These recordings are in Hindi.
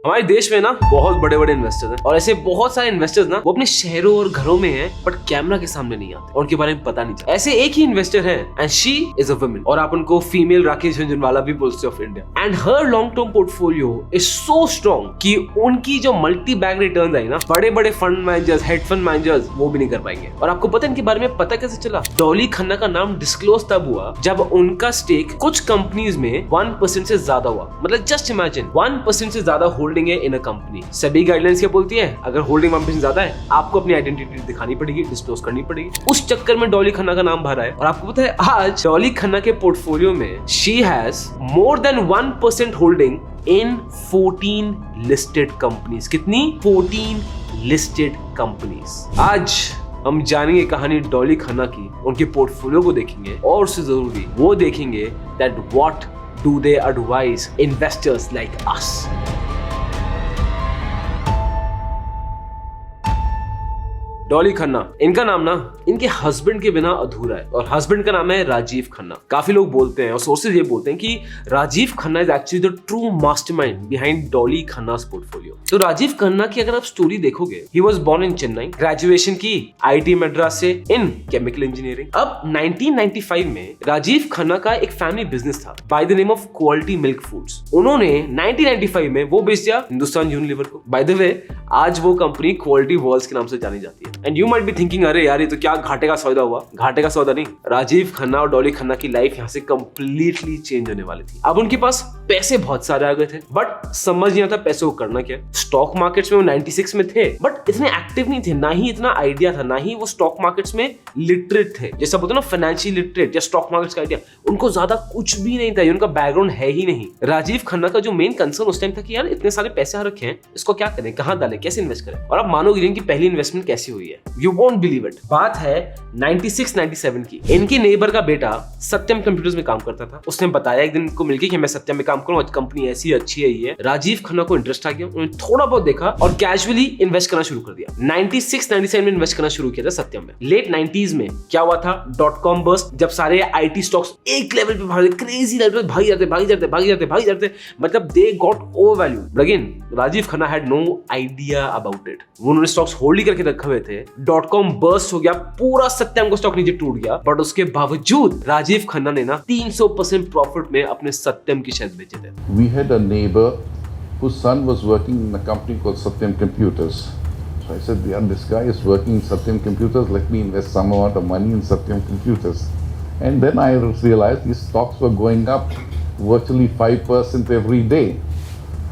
हमारे देश में ना बहुत बड़े बड़े इन्वेस्टर्स हैं और ऐसे बहुत सारे इन्वेस्टर्स ना वो अपने शहरों और घरों में हैं बट कैमरा के सामने नहीं आते और उनके बारे में पता नहीं चलता। ऐसे एक ही इन्वेस्टर है and she is a woman और आप उनको फीमेल राकेश झुनझुनवाला भी बोलते of India and her long term portfolio is so strong कि उनकी जो मल्टी बैग रिटर्न आई ना बड़े बड़े fund managers head fund managers वो भी नहीं कर पाएंगे। और आपको पता है इनके बारे में पता कैसे चला? डॉली खन्ना का नाम डिस्क्लोज तब हुआ जब उनका स्टेक कुछ कंपनीज में 1% से ज्यादा हुआ। मतलब जस्ट इमेजिन 1% से ज्यादा होल्डिंग है इन अ कंपनी। सभी गाइडलाइंस क्या बोलती है? अगर होल्डिंग 1% ज्यादा है आपको अपनी आइडेंटिटी दिखानी पड़ेगी, डिस्क्लोज करनी पड़ेगी। उस चक्कर में डॉली खन्ना का नाम भरा है और आपको पता है आज डॉली खन्ना के पोर्टफोलियो में she has more than 1% holding in 14 listed companies. कितनी? 14 लिस्टेड कंपनीज। आज हम जानेंगे कहानी डॉली खन्ना की, उनके पोर्टफोलियो को देखेंगे और उससे जरूरी वो देखेंगे that what do they advice investors like us. Dolly Khanna, इनका नाम ना इनके हस्बैंड के बिना अधूरा है और हस्बैंड का नाम है राजीव खन्ना। काफी लोग बोलते हैं और सोर्सेज ये बोलते हैं कि Rajiv Khanna is actually the true mastermind behind Dolly Khanna's portfolio. तो राजीव खन्ना की अगर आप स्टोरी देखोगे, he was born in Chennai, graduation की आईटी मद्रास से इन केमिकल इंजीनियरिंग। अब 1995 में राजीव खन्ना का एक फैमिली बिजनेस था by the name of quality milk foods. उन्होंने 1995 में वो बेच दिया हिंदुस्तान यूनिलीवर को। बाय द वे आज वो कंपनी क्वालिटी वॉल्स के नाम से जानी जाती है। And you might be thinking अरे यार ये तो क्या घाटे का सौदा हुआ। घाटे का सौदा नहीं, राजीव खन्ना और डॉली खन्ना की लाइफ यहाँ से कंप्लीटली चेंज होने वाली थी। अब उनके पास पैसे बहुत सारे आ गए थे बट समझ नहीं आता पैसों को करना क्या। स्टॉक मार्केट्स में वो 96 में थे बट इतने एक्टिव नहीं थे, ना ही इतना आइडिया था, ना ही वो स्टॉक मार्केट्स में लिटरेट थे। जैसा बोलते ना फाइनेंशियल लिटरेट या स्टॉक मार्केट्स का आइडिया, उनको ज्यादा कुछ भी नहीं था, उनका बैकग्राउंड है ही नहीं। राजीव खन्ना का जो मेन कंसर्न उस टाइम था कि यार इतने सारे पैसे रखे हैं, इसको क्या करें, कहां डालें, कैसे इन्वेस्ट करें। और आप मानोगे इनकी पहली इन्वेस्टमेंट कैसी हुई है, यू वोंट बिलीव इट। बात है 96-97 की। इनके नेबर का बेटा सत्यम कंप्यूटर्स में काम करता था। उसने बताया एक दिन को मिलके कि मैं सत्यम में काम करूं, आज कंपनी ऐसी अच्छी है ये। राजीव खन्ना को इंटरेस्ट आ गया, उन्होंने थोड़ा बहुत देखा और कैजुअली इन्वेस्ट करना शुरू कर दिया। 96-97 में इन्वेस्ट करना शुरू किया था सत्यम में। लेट 90s में क्या हुआ था? .com बर्स्ट, जब सारे आईटी स्टॉक्स एक लेवल पे भाग, क्रेजी लेवल पे भाग जाते, मतलब they got over value. Again Rajiv Khanna had no idea about it. उन्होंने स्टॉक्स होल्ड ही करके रखे हुए थे। .com बर्स्ट हो गया, पूरा सत्यम का स्टॉक नीचे टूट गया बट उसके बावजूद राजीव खन्ना ने ना 300% प्रॉफिट में अपने सत्यम की शेयर बेचे थे। We had a neighbor whose son was working in a company called Satyam Computers. So I said, yeah, this guy is working in Satyam Computers, let me invest some amount of money in Satyam Computers. And then I realized these stocks were going up virtually 5% every day.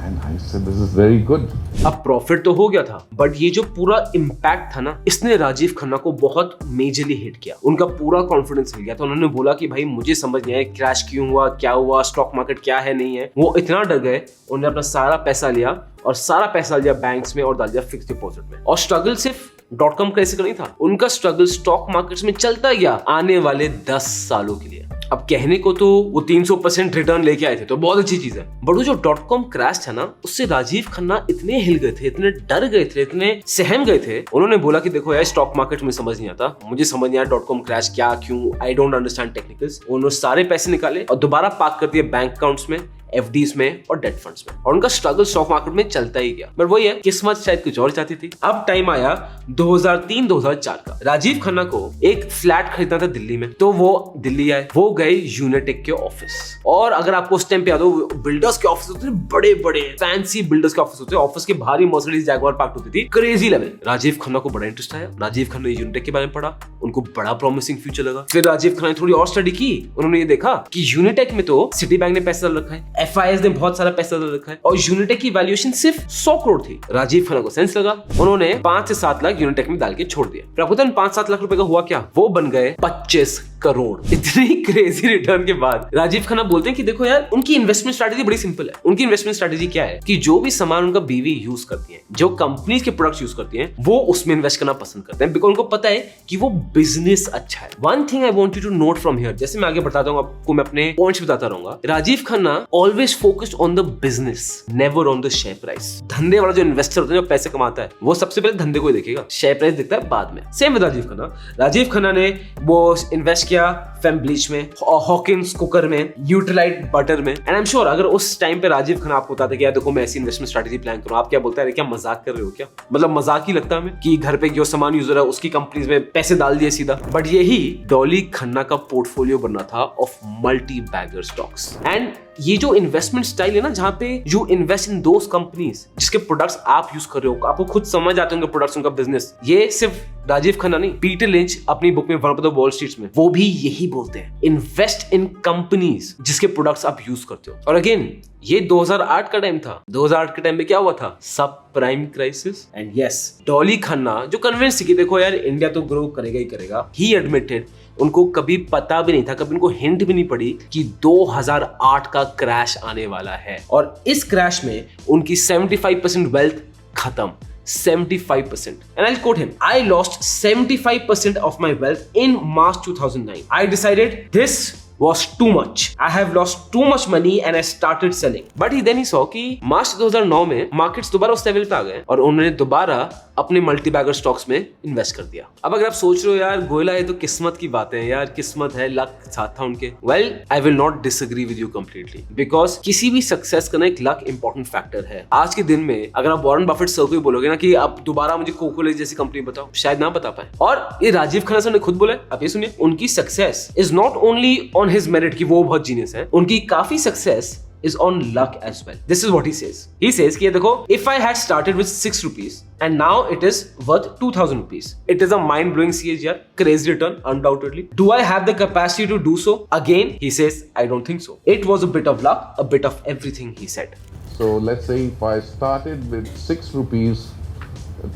And I said, this is very good. अब प्रॉफिट तो हो गया था बट ये जो पूरा इम्पैक्ट था ना, इसने राजीव खन्ना को बहुत मेजरली हिट किया। उनका पूरा कॉन्फिडेंस हिल गया। तो उन्होंने बोला कि भाई मुझे समझ नहीं आया क्रैश क्यों हुआ, क्या हुआ, स्टॉक मार्केट क्या है नहीं है। वो इतना डर गए, उन्होंने अपना सारा पैसा लिया और सारा पैसा लिया बैंक्स में और डाल दिया फिक्स डिपॉजिट में। और स्ट्रगल सिर्फ .com कैसे का नहीं था, उनका स्ट्रगल स्टॉक मार्केट्स में चलता गया आने वाले 10 सालों के लिए। अब कहने को तो वो 300% रिटर्न लेके आए थे तो बहुत अच्छी चीज है बट वो जो .com क्रैश था ना, उससे राजीव खन्ना इतने हिल गए थे, इतने डर गए थे, इतने सहम गए थे। उन्होंने बोला कि देखो यार स्टॉक मार्केट में समझ नहीं आता, मुझे समझ नहीं आया .com क्रैश क्या, क्यों, आई डोंट अंडरस्टैंड टेक्निकल्स। उन्होंने सारे पैसे निकाले और दोबारा पार्क कर दिए बैंक अकाउंट्स में, FDs में और डेट फंड्स में। और उनका स्ट्रगल स्टॉक मार्केट में चलता ही गया बट वही है, किस्मत शायद कुछ और चाहती थी। अब टाइम आया 2003-2004 का। राजीव खन्ना को एक फ्लैट खरीदना था दिल्ली में, तो वो दिल्ली आए, वो गए यूनिटेक के ऑफिस। और अगर आपको उस टाइम पे याद हो, बिल्डर्स के ऑफिस होते थे, बड़े बड़े फैंसी बिल्डर्स के ऑफिस होते थे, ऑफिस के भारी मर्सिडीज जैगुआर पार्क होती थी, क्रेजी लेवल। राजीव खन्ना को बड़ा इंटरेस्ट आया, राजीव खन्ना ने यूनिटेक के बारे में पढ़ा, उनको बड़ा प्रॉमिसिंग फ्यूचर लगा। फिर राजीव खन्ना ने थोड़ी और स्टडी की, उन्होंने ये देखा कि यूनिटेक में तो सिटी बैंक ने पैसा डाल रखा है, FIS ने बहुत सारा पैसा डाल रखा है और यूनिटेक की वैल्यूएशन सिर्फ 100 करोड़ थी। राजीव खन्ना को सेंस लगा, उन्होंने 5 से 7 लाख यूनिटेक में डाल के छोड़ दिया। फिर आपको 5-7 लाख रुपए का हुआ क्या, वो बन गए 25 करोड़। इतनी क्रेजी रिटर्न के बाद राजीव खन्ना बोलते हैं कि देखो यार, उनकी इन्वेस्टमेंट स्ट्रेटजी बड़ी सिंपल है। उनकी इन्वेस्टमेंट स्ट्रेटजी क्या है कि जो भी सामान उनका बीवी यूज करती है, जो कंपनीज के प्रोडक्ट्स यूज करती हैं, वो उसमें इन्वेस्ट करना पसंद करते हैं बिकॉज़ उनको पता है कि वो बिजनेस अच्छा है। One thing I want you to note from here, जैसे मैं आगे बताता हूं आपको, मैं अपने पॉइंट्स बताता रहूंगा। Rajiv Khanna always focused on the business, never on the share price. धंधे वाला जो इन्वेस्टर होता है, जो पैसे कमाता है, वो सबसे पहले धंधे को ही देखेगा, शेयर प्राइस दिखता है बाद में। Same with Rajiv Khanna. राजीव खन्ना ने वो इन्वेस्ट किया फेम्ब्लीच में, हॉकिंस कुकर में, यूटिलाइट बटर में। एंड आई एम श्योर अगर उस टाइम पे राजीव खन्ना आपको बताते कि यार देखो मैं ऐसी इन्वेस्टमेंट स्ट्रेटजी प्लान करूं, आप क्या बोलते हैं, क्या मजाक कर रहे हो क्या? मतलब मजाक ही लगता है हमें कि घर पे जो सामान यूज हो रहा है उसकी कंपनीज में पैसे डाल दिए सीधा। बट यही डॉली खन्ना का पोर्टफोलियो बनना था of multi bagger stocks. And ये जो इन्वेस्टमेंट स्टाइल है ना, जहां पे you invest in those companies जिसके प्रोडक्ट्स आप यूज कर रहे हो, आपको खुद समझ आते होंगे प्रोडक्ट्स, उनका बिजनेस। ये सिर्फ राजीव खन्ना नहीं, पीटर लिंच अपनी बुक में one of the wall streets में वो भी यही बोलते हैं, इन्वेस्ट इन कंपनीज जिसके प्रोडक्ट्स आप यूज करते हो। और अगेन ये 2008 का टाइम था। 2008 के टाइम में क्या हुआ था? सब prime crisis. And yes, Dolly Khanna जो कन्विंस थी कि देखो यार इंडिया तो ग्रो करेगा ही करेगा, ही एडमिटेड उनको कभी पता भी नहीं था, कभी उनको हिंट भी नहीं पड़ी कि 2008 का क्रैश आने वाला है। और इस क्रैश में उनकी 75% वेल्थ खत्म। 75%. And I'll quote him. I lost 75% of my wealth in March 2009. I decided this was too much. I have lost too much money and I started selling. But then he saw कि मार्च 2009 में मार्केट्स दोबारा उस लेवल पे आ गए और उन्होंने दोबारा अपने मल्टी बैगर स्टॉक्स में इन्वेस्ट कर दिया। अब अगर आप सोच रहे हो यार गोयला ये तो किस्मत की बात है यार, किस्मत है, लक साथ था उनके। Well, I will not disagree with you completely, because किसी भी सक्सेस का ना एक लक इंपॉर्टेंट फैक्टर है। आज के दिन में अगर आप वॉरेन बफेट सर को भी बोलोगे ना कि आप दोबारा मुझे कोकोले जैसी कंपनी बताओ, शायद ना बता पाए। और ये राजीव खन्ना सर ने खुद बोला, आप ये सुनिए, उनकी success is not only on his merit कि वो बहुत जीनियस है, उनकी काफी success is on luck as well. This is what he says. He says कि ये देखो, if I had started with 6 rupees and now it is worth 2000 rupees. It is a mind-blowing CAGR, crazy return, undoubtedly. Do I have the capacity to do so? Again, he says, I don't think so. It was a bit of luck, a bit of everything, he said. So let's say if I started with 6 rupees,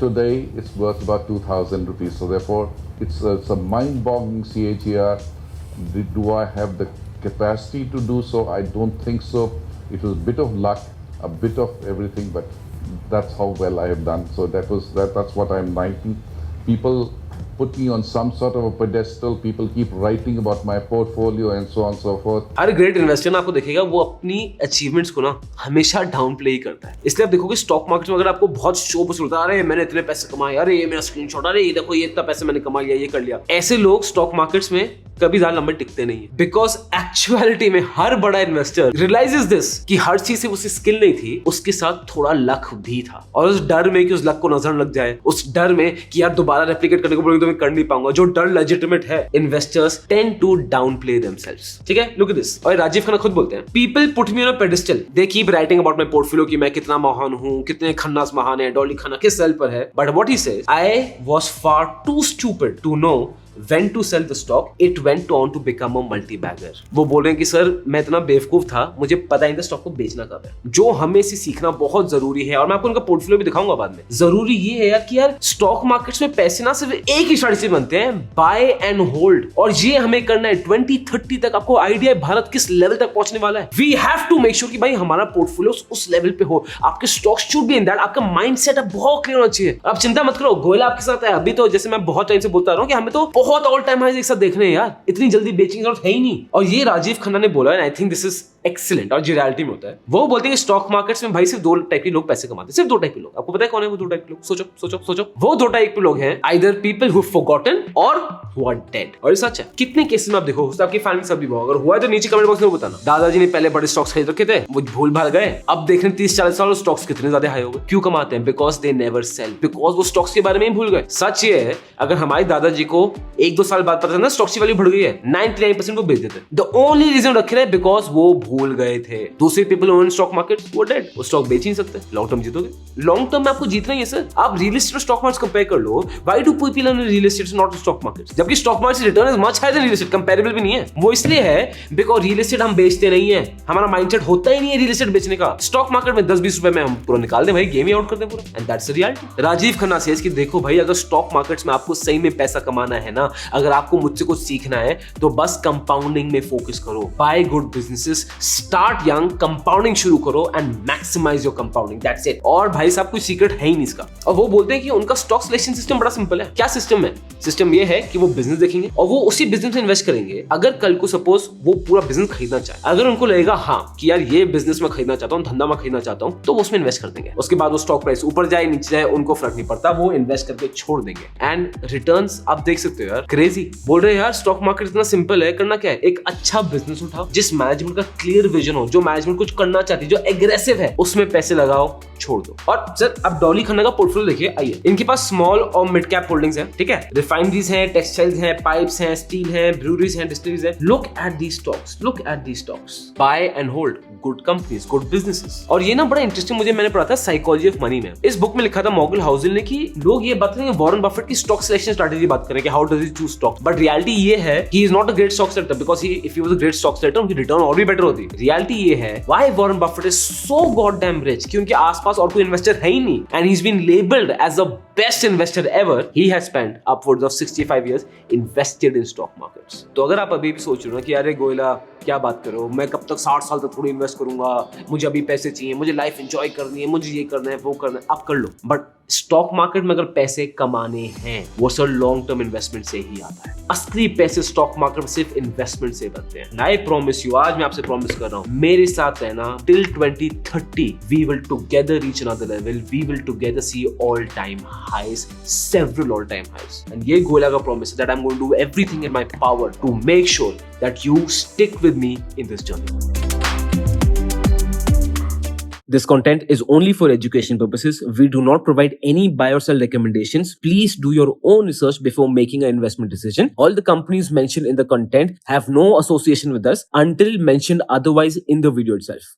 today it's worth about 2000 rupees. So therefore, it's a mind-boggling CAGR. Do I have the capacity to do so? I don't think so. It was a bit of luck, a bit of everything, but that's how well I have done. So that's what I'm writing. People put me on some sort of a pedestal. People keep writing about my portfolio and so on and so forth. Her great investor ना आपको देखेगा वो अपनी अचीवमेंट्स को ना हमेशा डाउन प्ले ही करता है। इसलिए आप देखोगे स्टॉक मार्केट में अगर आपको बहुत शो बस होता है, अरे मैंने इतने पैसे कमाए, अरे ये मेरा स्क्रीनशॉट, अरे ये देखो ये इतना पैसे मैंने कमा लिया, ये कर लिया, ऐसे लोग स्टॉक मार्केट्स में कभी ज्यादा लंबे टिकते नहीं है। बिकॉज एक्चुअलिटी में हर बड़ा इन्वेस्टर रियलाइजेस दिस कि हर चीज से उसकी स्किल नहीं थी, उसके साथ थोड़ा लक भी था। और उस डर में कि उस लक को नजर लग जाए, उस डर में कि यार दोबारा रेप्लिकेट करने को बोलेंगे तो मैं कर नहीं पाऊंगा, जो डर लेजिटिमेट है, investors tend to downplay themselves. ठीक है, लुक एट दिस। और राजीव खन्ना खुद बोलते हैं, people put me on a pedestal, they keep writing about my portfolio कि मैं कितना महान हूं, कितने खन्नास महान है, डॉली खन्ना किस सेल पर है। But what he says, I was far too stupid to know when to sell the stock, it went on to become a multi-bagger. वो बोल रहे हैं कि सर मैं इतना बेवकूफ था, मुझे पता नहीं था स्टॉक को बेचना कब है। जो हमें से सीखना बहुत जरूरी है, और मैं आपको उनका पोर्टफोलियो भी दिखाऊंगा बाद में। जरूरी ये है यार कि यार स्टॉक मार्केट्स में पैसे ना सिर्फ एक ही स्ट्रेटजी बनते हैं, बाय एंड होल्ड, और ये हमें करना है 2030 तक। आपको आइडिया है भारत किस लेवल तक पहुंचने वाला है? We have to make sure कि भाई हमारा पोर्टफोलियो उस लेवल पे हो। आपके stocks should be in that, आपका माइंडसेट अब बहुत क्लियर होना चाहिए। आप चिंता मत करो, गोयला आपके साथ है। अभी तो जैसे मैं बहुत टाइम से बोलता रहा हूं कि हमें तो बहुत ऑल टाइम हाईज एक साथ देखने हैं यार, इतनी जल्दी बेचने की जरूरत है ही नहीं। और ये राजीव खन्ना ने बोला है, I think this is excellent, और जो रियलिटी में होता है। वो बोलते हैं स्टॉक मार्केट्स में भाई सिर्फ दो टाइप के लोग पैसे कमाते हैं, सिर्फ दो टाइप के लोग। आपको पता है कौन है वो दो टाइप के लोग? सोचो सोचो सोचो। वो दो टाइप के लोग हैं, आइदर पीपल हु फॉरगॉटन और हु आर डेड। और ये सच है। कितने केसेस में आप देखो, आपकी फैमिली सब भी हुआ, अगर हुआ है तो नीचे कमेंट बॉक्स में बताना। दादाजी ने पहले बड़े स्टॉक्स खरीद रखे थे, वो भूल भाल गए, अब देख रहे 30-40 साल स्टॉक्स कितने ज्यादा हाई हो गए। क्यों कमाते हैं? Because they never cell, because वो स्टॉक्स के बारे में ही भूल गए। सच ये है, अगर हमारे दादाजी को 1-2 साल बाद पता चला स्टॉक्स की वैल्यू बढ़ गई है, 99% वो बेच देते। द ओनली रीजन रखे रहे बिकॉज वो भूल गए थे। दूसरे पीपल ओन स्टॉक मार्केट, वो डेड, वो स्टॉक बेच ही नहीं सकते। लॉन्ग टर्म जीतोगे, लॉन्ग टर्म में आपको जीतना ही है सर। आप रियल एस्टेट और स्टॉक मार्केट कंपेयर कर लो, why do people own real estate not stock market? जबकि stock market return is much higher than real estate, comparable भी नहीं है। वो इसलिए है बिकॉज रियल एस्टेट हम बेचते नहीं है, हमारा माइंडसेट होता ही नहीं है रियल एस्टेट बेचने का। स्टॉक मार्केट में 10-20 रुपए में हम पूरा निकाल दें भाई, गेम ही आउट कर दें पूरा, and that's the reality. Rajiv Khanna says कि देखो भाई, अगर स्टॉक मार्केट्स में आपको सही में पैसा कमाना है ना, अगर आपको मुझसे कुछ सीखना है तो बस कंपाउंडिंग में फोकस करो। Buy good businesses, start young, compounding शुरू करो and maximize your compounding, that's it. और भाई साहब कोई सीक्रेट है ही नहीं इसका। और वो बोलते हैं कि उनका स्टॉक सिलेक्शन सिस्टम बड़ा सिंपल है। क्या सिस्टम है? सिस्टम ये है कि वो बिजनेस देखेंगे और वो उसी बिजनेस में इन्वेस्ट करेंगे। अगर कल को सपोज वो पूरा बिजनेस खरीदना चाहे, अगर उनको लगेगा हाँ कि यार ये बिजनेस में खरीदना चाहता हूँ, धंधा में खरीदना चाहता हूँ, तो वो उसमें इन्वेस्ट कर देंगे। उसके बाद वो स्टॉक प्राइस ऊपर जाए नीचे जाए उनको फर्क नहीं पड़ता, वो इन्वेस्ट करके छोड़ देंगे। एंड रिटर्न्स आप देख सकते हो यार, क्रेजी। बोल रहे यार स्टॉक मार्केट इतना सिंपल है, करना क्या है? एक अच्छा बिजनेस उठाओ जिस मैनेजमेंट का क्लियर विजन हो, जो मैनेजमेंट कुछ करना चाहती है, जो एग्रेसिव है, उसमें पैसे लगाओ, छोड़ दो। और सर अब डॉली खन्ना का पोर्टफोलियो देखिए, आइए। इनके पास स्मॉल और मिड कैप होल्डिंग्स हैं, ठीक है? रिफाइनरीज हैं, टेक्सटाइल्स हैं, पाइप्स हैं, स्टील हैं, ब्रूअरीज हैं, डिस्टिलरीज हैं। Look at these stocks, look at these stocks, buy and hold good companies, good businesses. और ये ना बड़ा इंटरेस्टिंग, मुझे मैंने पढ़ा था साइकोलॉजी ऑफ मनी में। इस बुक में लिखा था मॉर्गन हाउसेल ने कि लोग ये बात करेंगे वॉरेन बफेट की स्टॉक सिलेक्शन स्ट्रेटजी बात करें कि how does he choose stock, but reality ये है कि he is not a great stock selector, because he if he was a great stock selector उनकी रिटर्न और भी बेटर होती। रियलिटी ये है why Warren Buffett is so god damn rich, कि उनके आसपास और कोई इन्वेस्टर है ही नहीं, and he is been labelled as the best investor ever. He has spent upwards of 65 years invested in stock markets. तो अगर आप अभी भी सोच रहे हो ना कि अरे गोयला क्या बात करो, मैं कब तक 60 साल तक थोड़ी इन्वेस्ट करूंगा, मुझे अभी पैसे चाहिए, मुझे लाइफ एंजॉय करनी है, मुझे ये करना है वो करना है, आप कर लो। बट स्टॉक मार्केट में अगर पैसे कमाने हैं वो सर लॉन्ग टर्म इन्वेस्टमेंट से ही आता है। असली पैसे स्टॉक मार्केट में सिर्फ इन्वेस्टमेंट से बनते हैं। आई प्रॉमिस यू, आज मैं आपसे प्रॉमिस कर रहा हूं, मेरे साथ रहना till 2030 we will together reach another level, we will together see all time highs, several all time highs, and ये गोला का promise है that I'm going to do everything in my power to make sure that you stick with me in this journey. This content is only for education purposes. We do not provide any buy or sell recommendations. Please do your own research before making an investment decision. All the companies mentioned in the content have no association with us until mentioned otherwise in the video itself.